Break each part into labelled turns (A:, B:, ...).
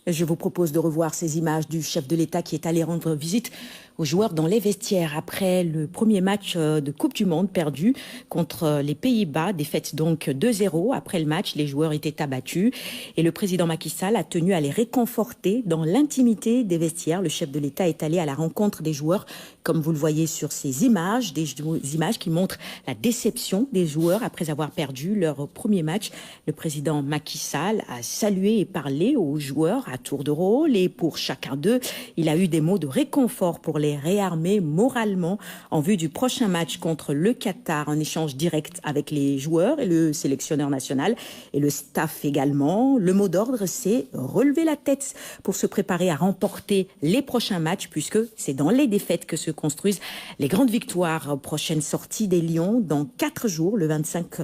A: Je vous propose de revoir ces images du chef de l'État qui est allé rendre visite aux joueurs dans les vestiaires après le premier match de Coupe du Monde perdu contre les Pays-Bas. Défaite donc 2-0. Après le match, les joueurs étaient abattus et le président Macky Sall a tenu à les réconforter dans l'intimité des vestiaires. Le chef de l'État est allé à la rencontre des joueurs, comme vous le voyez sur ces images, des images qui montrent la déception des joueurs après avoir perdu leur premier match. Le président Macky Sall a salué et parlé aux joueurs à tour de rôle et pour chacun d'eux, il a eu des mots de réconfort pour les réarmer moralement en vue du prochain match contre le Qatar. Un échange direct avec les joueurs et le sélectionneur national et le staff également. Le mot d'ordre, c'est relever la tête pour se préparer à remporter les prochains matchs puisque c'est dans les défaites que se construisent les grandes victoires. Prochaine sortie des Lions dans 4 jours, le 25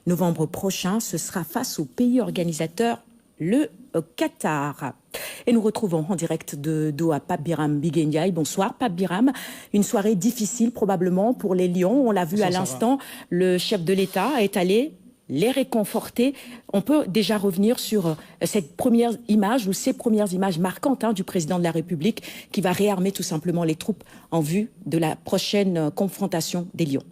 A: novembre prochain. Ce sera face au pays organisateur, le Qatar. Et nous retrouvons en direct de Doha Pape Biram Biguendiaï. Bonsoir Pape Biram. Une soirée difficile probablement pour les Lions. On l'a vu à l'instant, le chef de l'État est allé les réconforter. On peut déjà revenir sur cette première image ou ces premières images marquantes du président de la République qui va réarmer tout simplement les troupes en vue de la prochaine confrontation des Lions.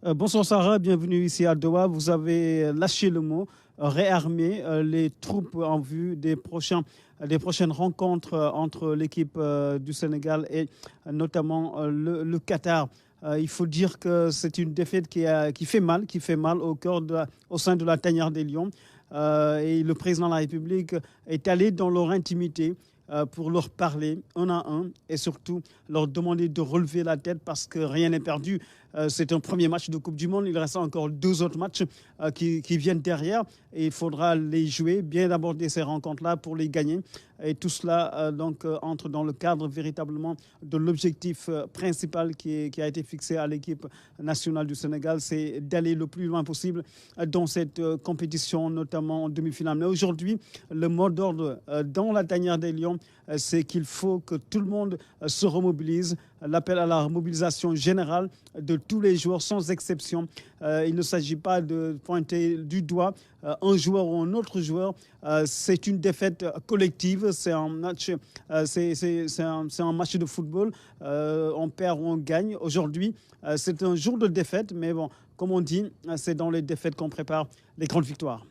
B: Bonsoir Sarah, bienvenue ici à Doha. Vous avez lâché le mot, réarmer les troupes en vue des prochaines rencontres entre l'équipe du Sénégal et notamment le Qatar. Il faut dire que c'est une défaite qui fait mal au sein de la tanière des Lions. Et le président de la République est allé dans leur intimité pour leur parler un à un et surtout leur demander de relever la tête parce que rien n'est perdu. C'est un premier match de Coupe du Monde. Il reste encore 2 autres matchs qui viennent derrière et il faudra les jouer, bien aborder ces rencontres-là pour les gagner. Et tout cela entre dans le cadre véritablement de l'objectif principal qui a été fixé à l'équipe nationale du Sénégal, c'est d'aller le plus loin possible dans cette compétition, notamment en demi-finale. Mais aujourd'hui, le mot d'ordre dans la tanière des Lions, c'est qu'il faut que tout le monde se remobilise. L'appel à la mobilisation générale de tous les joueurs sans exception. Il ne s'agit pas de pointer du doigt un joueur ou un autre joueur. C'est une défaite collective. C'est un match, c'est un match de football. On perd ou on gagne. Aujourd'hui, c'est un jour de défaite, mais bon, comme on dit, c'est dans les défaites qu'on prépare les grandes victoires.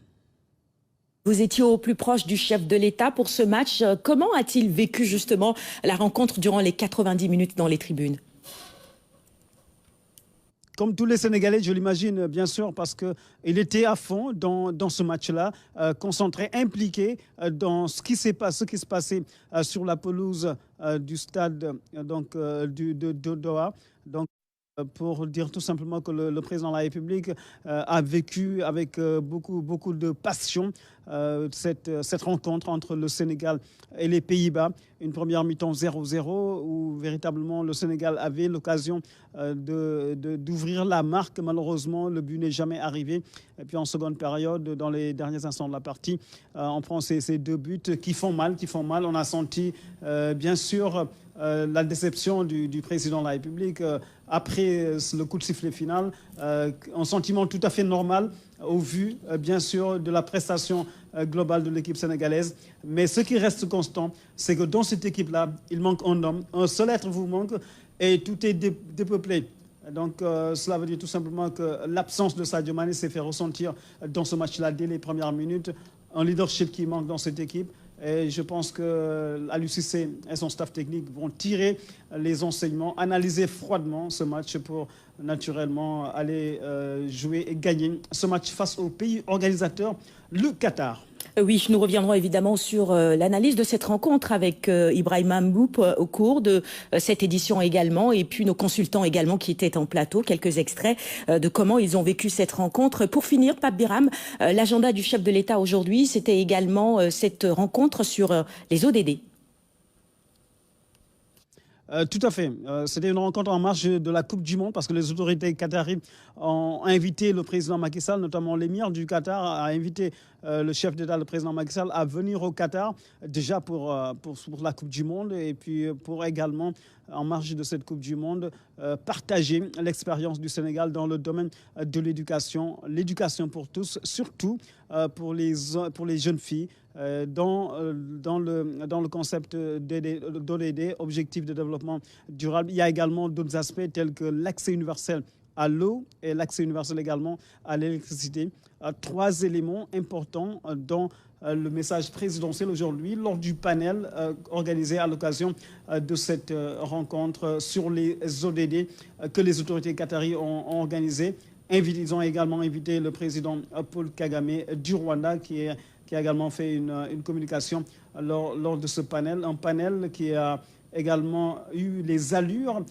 A: Vous étiez au plus proche du chef de l'État pour ce match. Comment a-t-il vécu justement la rencontre durant les 90 minutes dans les tribunes ?
B: Comme tous les Sénégalais, je l'imagine, bien sûr, parce qu'il était à fond dans ce match-là, concentré, impliqué dans ce qui se passait sur la pelouse du stade de Doha. Donc, pour dire tout simplement que le président de la République a vécu avec beaucoup de passion cette rencontre entre le Sénégal et les Pays-Bas. Une première mi-temps 0-0 où véritablement le Sénégal avait l'occasion d'ouvrir la marque. Malheureusement, le but n'est jamais arrivé. Et puis en seconde période, dans les derniers instants de la partie, on prend ces 2 buts qui font mal. On a senti bien sûr la déception du président de la République après le coup de sifflet final, un sentiment tout à fait normal au vu, bien sûr, de la prestation globale de l'équipe sénégalaise. Mais ce qui reste constant, c'est que dans cette équipe-là, il manque un homme. Un seul être vous manque et tout est dépeuplé. Donc, cela veut dire tout simplement que l'absence de Sadio Mané s'est fait ressentir dans ce match-là dès les premières minutes. Un leadership qui manque dans cette équipe. Et je pense que Aliou Cissé et son staff technique vont tirer les enseignements, analyser froidement ce match pour naturellement aller jouer et gagner ce match face au pays organisateur, le Qatar.
A: Oui, nous reviendrons évidemment sur l'analyse de cette rencontre avec Ibrahima Mboup au cours de cette édition également, et puis nos consultants également qui étaient en plateau, quelques extraits de comment ils ont vécu cette rencontre. Pour finir, Pape Biram, l'agenda du chef de l'État aujourd'hui, c'était également cette rencontre sur les ODD.
B: Tout à fait. C'était une rencontre en marge de la Coupe du Monde parce que les autorités qatariennes ont invité le président Macky Sall, notamment l'émir du Qatar, a invité le chef d'État, le président Macky Sall, à venir au Qatar, déjà pour la Coupe du Monde et puis pour également, en marge de cette Coupe du Monde, partager l'expérience du Sénégal dans le domaine de l'éducation pour tous, surtout pour les jeunes filles, dans le concept d'ODD, Objectif de développement durable. Il y a également d'autres aspects tels que l'accès universel à l'eau et l'accès universel également à l'électricité. Trois éléments importants dans le message présidentiel aujourd'hui lors du panel organisé à l'occasion de cette rencontre sur les ODD que les autorités qataries ont organisé. Ils ont également invité le président Paul Kagame du Rwanda qui a également fait une communication lors de ce panel. Un panel qui a également eu les allures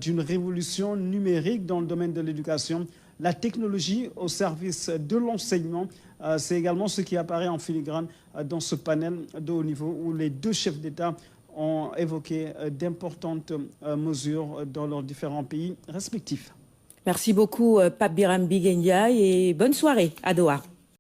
B: d'une révolution numérique dans le domaine de l'éducation. La technologie au service de l'enseignement, c'est également ce qui apparaît en filigrane dans ce panel de haut niveau où les deux chefs d'État ont évoqué d'importantes mesures dans leurs différents pays respectifs.
A: Merci beaucoup, Pape Biram Bigendia, et bonne soirée à Doha.